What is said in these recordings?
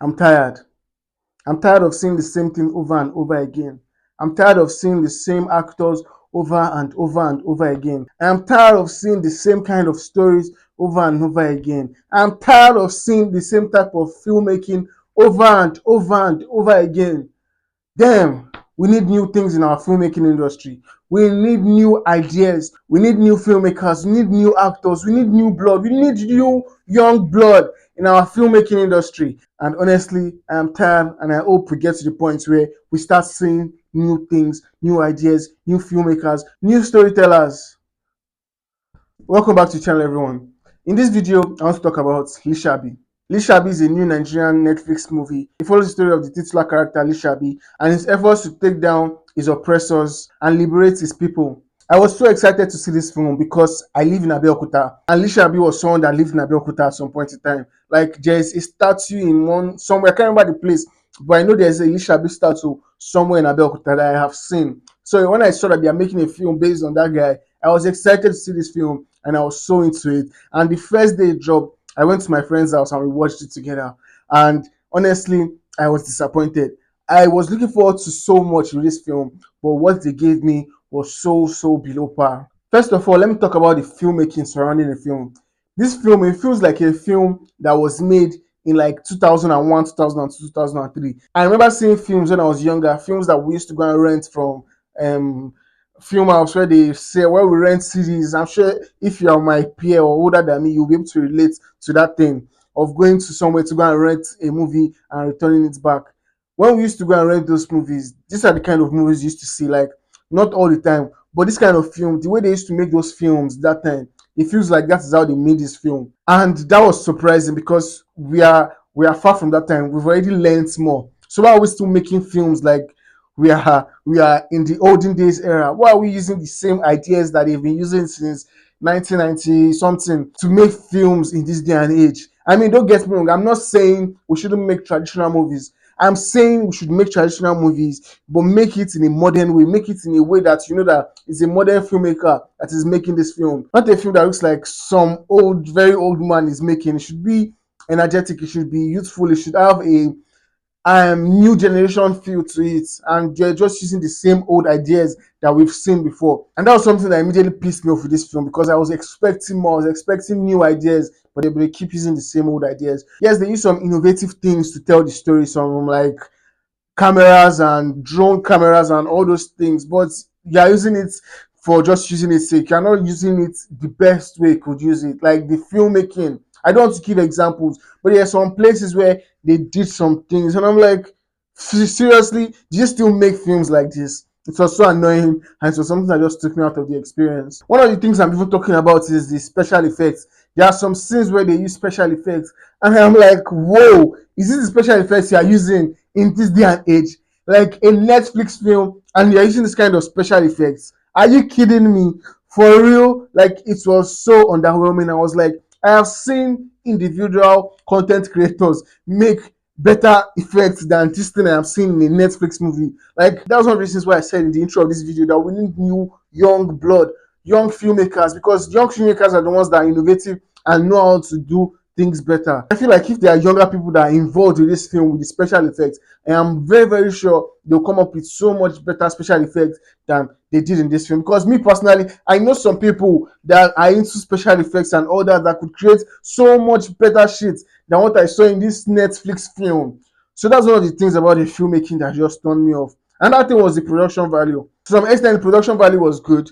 I'm tired. I'm tired of seeing the same thing over and over again. I'm tired of seeing the same actors over and over and over again. I'm tired of seeing the same kind of stories over and over again. I'm tired of seeing the same type of filmmaking over and over and over again. Damn, we need new things in our filmmaking industry. We need new ideas. We need new filmmakers. We need new actors. We need new blood. We need new young blood in our filmmaking industry. And honestly, I am tired, and I hope we get to the point where we start seeing new things, new ideas, new filmmakers, new storytellers. Welcome back to the channel, everyone. In this video, I want to talk about Lisabi. Lisabi is a new Nigerian Netflix movie. It follows the story of the titular character Lisabi and his efforts to take down his oppressors and liberate his people. I was so excited to see this film because I live in Abeokuta, and Lisabi was someone that lived in Abeokuta at some point in time. Like, there's a statue in one somewhere, I can't remember the place, but I know there's a Lisabi statue somewhere in Abeokuta that I have seen. So when I saw that they are making a film based on that guy, I was excited to see this film and I was so into it. And the first day it dropped, I went to my friend's house and we watched it together. And honestly, I was disappointed. I was looking forward to so much with this film, but what they gave me was so below par. First of all, let me talk about the filmmaking surrounding the film. This film, it feels like a film that was made in like 2001, 2002, 2003. I remember seeing films when I was younger, films that we used to go and rent from um film house where they say where we rent CDs. I'm sure if you are my peer or older than me, you'll be able to relate to that thing of going to somewhere to go and rent a movie and returning it back. When we used to go and rent those movies, these are the kind of movies you used to see, like not all the time, but this kind of film, the way they used to make those films that time, it feels like that is how they made this film. And that was surprising because we are far from that time. We've already learned more. So why are we still making films like we are in the olden days era? Why are we using the same ideas that they've been using since 1990 something to make films in this day and age? I mean, don't get me wrong. I'm not saying we shouldn't make traditional movies. I'm saying we should make traditional movies, but make it in a modern way. Make it in a way that you know that it's a modern filmmaker that is making this film, not a film that looks like some old, very old man is making. It should be energetic. It should be youthful. It should have a new generation feel to it, and they're just using the same old ideas that we've seen before. And that was something that immediately pissed me off with this film because I was expecting more. I was expecting new ideas, but they keep using the same old ideas. Yes, they use some innovative things to tell the story, some like cameras and drone cameras and all those things, but you're using it for just using its sake. You're not using it the best way you could use it. Like the filmmaking, I don't want to give examples, but there are some places where they did some things, and I'm like, seriously, do you still make films like this? It was so annoying, and it was something that just took me out of the experience. One of the things I'm even talking about is the special effects. There are some scenes where they use special effects, and I'm like, whoa, is this the special effects you are using in this day and age? Like a Netflix film, and you're using this kind of special effects? Are you kidding me? For real? Like, it was so underwhelming. I was like, I have seen individual content creators make better effects than this thing I have seen in a Netflix movie. Like, that was one of the reasons why I said in the intro of this video that we need new young blood, young filmmakers, because young filmmakers are the ones that are innovative and know how to do things better. I feel like if there are younger people that are involved with this film with the special effects, I am very sure they'll come up with so much better special effects than they did in this film. Because me personally, I know some people that are into special effects and all that that could create so much better shit than what I saw in this Netflix film. So that's one of the things about the filmmaking that just turned me off. And that thing was the production value. To some extent, the production value was good,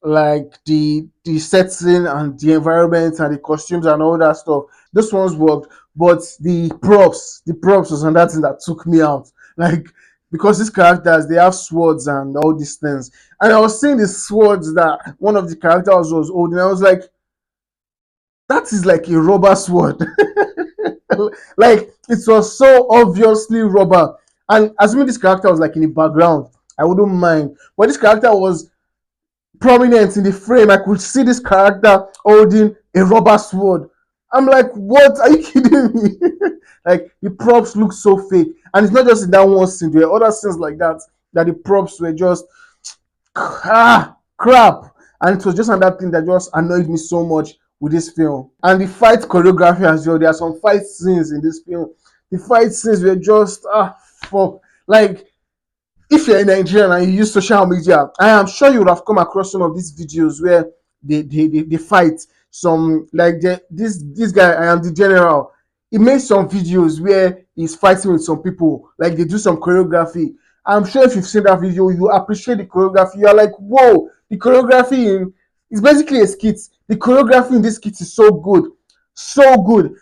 like the setting and the environment and the costumes and all that stuff. Those ones worked, but the props was another thing that took me out. Like, because these characters, they have swords and all these things, and I was seeing the swords that one of the characters was holding. I was like, that is like a rubber sword. Like, it was so obviously rubber. And assuming this character was like in the background, I wouldn't mind. But this character was prominent in the frame. I could see this character holding a rubber sword. I'm like, what? Are you kidding me? Like, the props look so fake. And it's not just in that one scene, there are other scenes like that, that the props were just crap. And it was just another thing that just annoyed me so much with this film. And the fight choreography as well. There are some fight scenes in this film The fight scenes were just fuck. Like, if you're in Nigeria and you use social media, I am sure you would have come across some of these videos where they fight some, like this guy, I am the general. He made some videos where he's fighting with some people, like they do some choreography. I'm sure if you've seen that video, you appreciate the choreography. You're like, whoa, the choreography in it's basically a skit. The choreography in this skit is so good.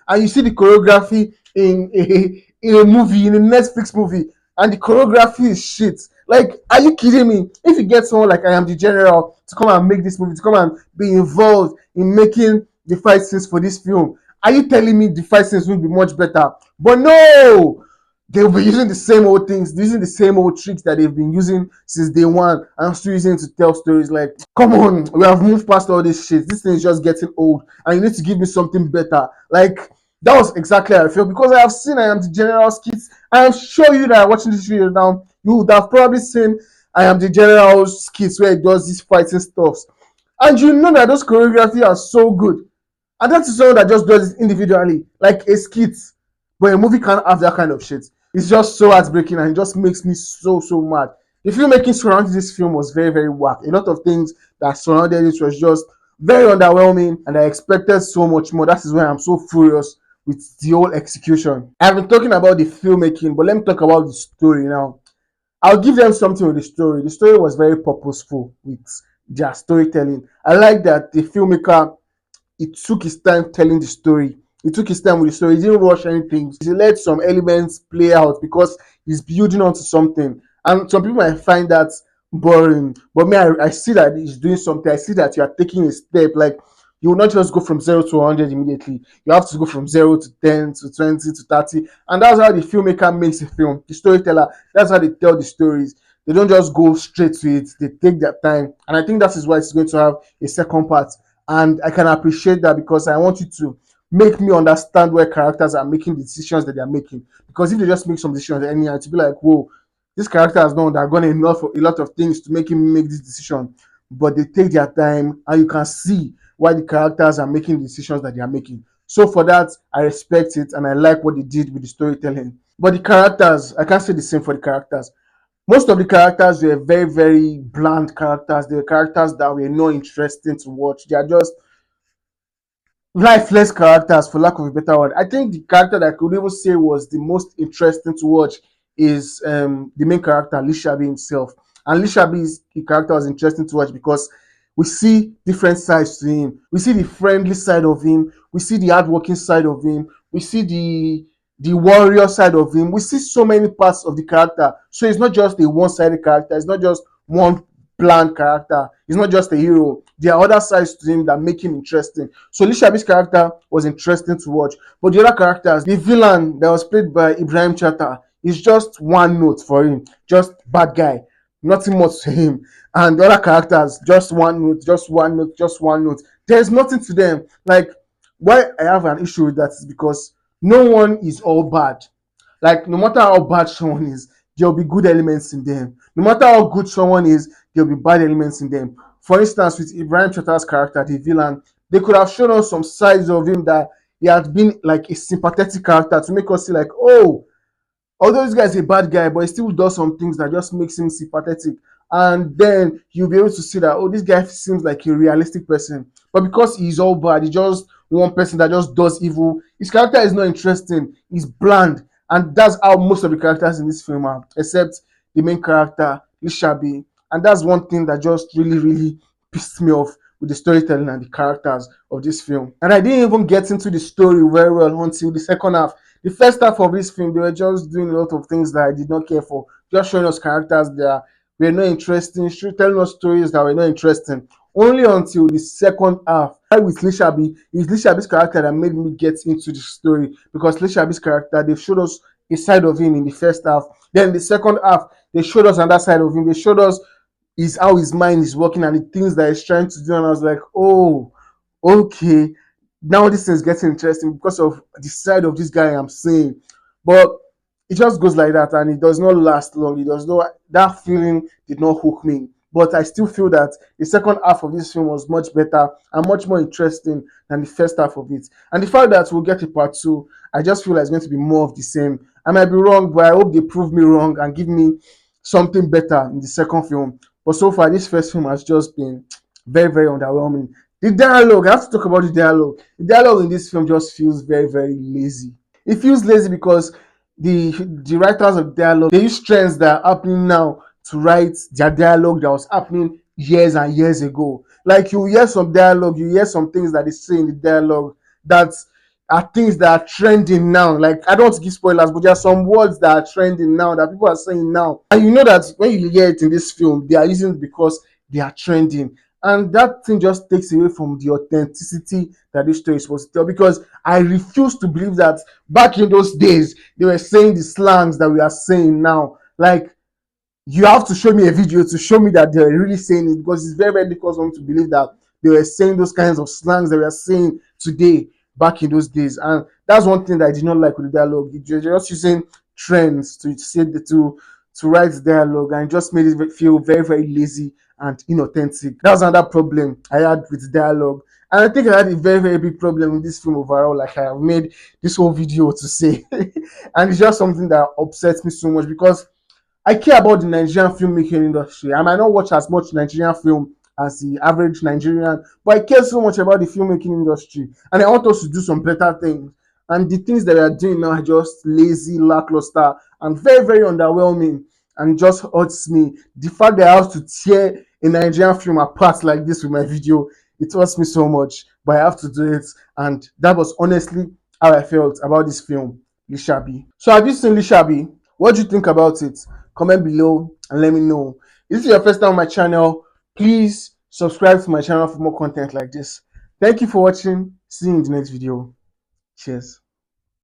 And you see the choreography in a movie, in a Netflix movie, and the choreography is shit. Like, are you kidding me? If you get someone like I am the general to come and make this movie, to come and be involved in making the fight scenes for this film, are you telling me the fight scenes will be much better? But no, they'll be using the same old things, using the same old tricks that they've been using since day one, and still using it to tell stories. Like, come on, we have moved past all this shit. This thing is just getting old, and you need to give me something better. Like, that was exactly how I feel, because I have seen I am the general skits. I am sure you that are watching this video now, you would have probably seen I am the general skits where he does these fighting stuffs, and you know that those choreography are so good. And that is someone that just does it individually, like a skit. But a movie can't have that kind of shit. It's just so heartbreaking, and it just makes me so mad. The filmmaking surrounding this film was very whack. A lot of things that surrounded it was just very underwhelming, and I expected so much more. That is why I'm so furious with the whole execution. I've been talking about the filmmaking, but let me talk about the story now. I'll give them something with the story. The story was very purposeful with their storytelling. I like that the filmmaker, he took his time telling the story. He took his time with the story. He didn't rush anything. He let some elements play out because he's building onto something. And some people might find that boring. But me, I see that he's doing something. I see that you are taking a step. Like, you will not just go from 0 to 100 immediately. You have to go from 0 to 10 to 20 to 30. And that's how the filmmaker makes a film. The storyteller, that's how they tell the stories. They don't just go straight to it. They take their time. And I think that is why it's going to have a second part, and I can appreciate that, because I want you to make me understand where characters are making the decisions that they are making. Because if they just make some decisions anyhow, to be like, whoa, this character has not undergone enough a lot of things to make him make this decision. But they take their time, and you can see why the characters are making the decisions that they are making. So for that, I respect it, and I like what they did with the storytelling. But the characters, I can't say the same for the characters. Most of the characters were very bland characters. They were characters that were not interesting to watch. They are just lifeless characters, for lack of a better word. I think the character that I could even say was the most interesting to watch is the main character, Lisabi himself. And Lishabi's character was interesting to watch because we see different sides to him. We see the friendly side of him. We see the hardworking side of him. We see the warrior side of him. We see so many parts of the character. So it's not just a one-sided character. It's not just one bland character. He's not just a hero. There are other sides to him that make him interesting. So Lishabi's character was interesting to watch. But the other characters, the villain that was played by Ibrahim Chata, is just one note for him. Just bad guy. Nothing much to him. And the other characters, just one note, just one note, just one note. There's nothing to them. Like, why I have an issue with that is because no one is all bad. Like, no matter how bad someone is, there'll be good elements in them. No matter how good someone is, there'll be bad elements in them. For instance, with Ibrahim Chata's character, the villain, they could have shown us some sides of him that he had been like a sympathetic character to make us see like, oh, although this guy is a bad guy, but he still does some things that just makes him sympathetic. And then you'll be able to see that, oh, this guy seems like a realistic person. But because he's all bad, he's just one person that just does evil. His character is not interesting. He's bland. And that's how most of the characters in this film are, except the main character, Lishabi. And that's one thing that just really pissed me off with the storytelling and the characters of this film. And I didn't even get into the story very well until the second half. The first half of this film, they were just doing a lot of things that I did not care for. Just showing us characters that were not interesting, telling us stories that were not interesting. Only until the second half, with Lishabi, it's Lishabi's character that made me get into the story, because Lishabi's character, they showed us a side of him in the first half. Then the second half, they showed us another side of him. They showed us how his mind is working and the things that he's trying to do. And I was like, oh, okay, now this is getting interesting because of the side of this guy I'm seeing. But it just goes like that, and it does not last long. It does not, that feeling did not hook me. but I still feel that the second half of this film was much better and much more interesting than the first half of it. And the fact that we'll get a part two, I just feel like it's going to be more of the same. I might be wrong, but I hope they prove me wrong and give me something better in the second film. But so far, this first film has just been very, very underwhelming. The dialogue, I have to talk about the dialogue. The dialogue in this film just feels very, very lazy. It feels lazy because the writers of dialogue, they use trends that are happening now to write their dialogue that was happening years and years ago. Like you hear some dialogue, you hear some things that they say in the dialogue that are things that are trending now. Like I don't want to give spoilers, but there are some words that are trending now that people are saying now. And you know that when you hear it in this film, they are using it because they are trending. And that thing just takes away from the authenticity that this story is supposed to tell. Because I refuse to believe that back in those days they were saying the slangs that we are saying now. Like you have to show me a video to show me that they're really saying it, because it's very, very difficult for me to believe that they were saying those kinds of slangs that we are saying today back in those days. And that's one thing that I did not like with the dialogue. They're just using trends to say to write dialogue, and it just made it feel very, very lazy and inauthentic. That's another problem I had with dialogue. And I think I had a very, very big problem with this film overall, like I have made this whole video to say. And it's just something that upsets me so much because I care about the Nigerian filmmaking industry. I might not watch as much Nigerian film as the average Nigerian, but I care so much about the filmmaking industry, and I want us to do some better things. And the things that we are doing now are just lazy, lackluster, and very, very underwhelming, and just hurts me. The fact that I have to tear a Nigerian film apart like this with my video, it hurts me so much, but I have to do it. And that was honestly how I felt about this film, Lisabi. So have you seen Lisabi? What do you think about it? Comment below and let me know. If this is your first time on my channel, please subscribe to my channel for more content like this. Thank you for watching. See you in the next video. Cheers.